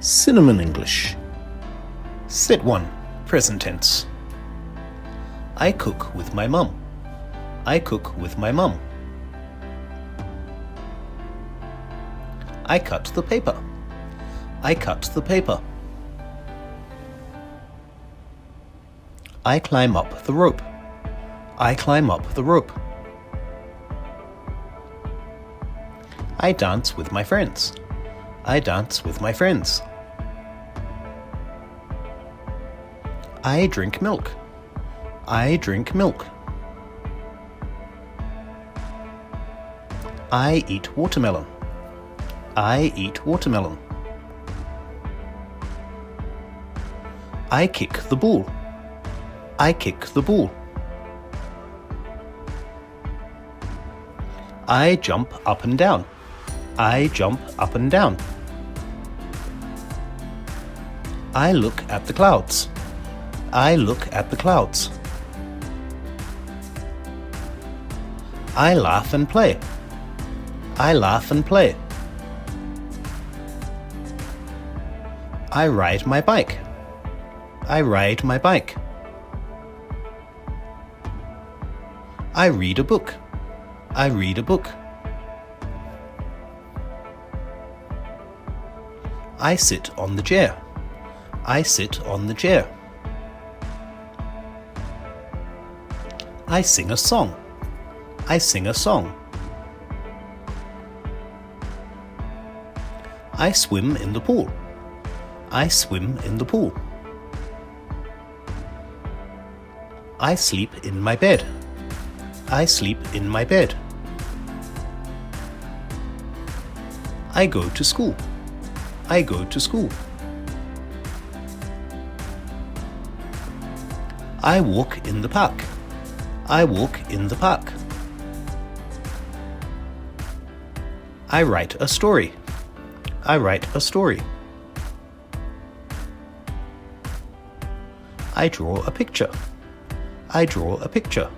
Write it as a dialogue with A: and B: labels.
A: Cinnamon English. Set 1. Present tense. I cook with my mum. I cook with my mum. I cut the paper. I cut the paper. I climb up the rope. I climb up the rope. I dance with my friends. I dance with my friends. I drink milk. I drink milk. I eat watermelon. I eat watermelon. I kick the ball. I kick the ball. I jump up and down. I jump up and down. I look at the clouds. I look at the clouds. I laugh and play. I laugh and play. I ride my bike. I ride my bike. I read a book. I read a book. I sit on the chair. I sit on the chair. I sing a song. I sing a song. I swim in the pool. I swim in the pool. I sleep in my bed. I sleep in my bed. I go to school. I go to school. I walk in the park. I walk in the park. I write a story. I write a story. I draw a picture. I draw a picture.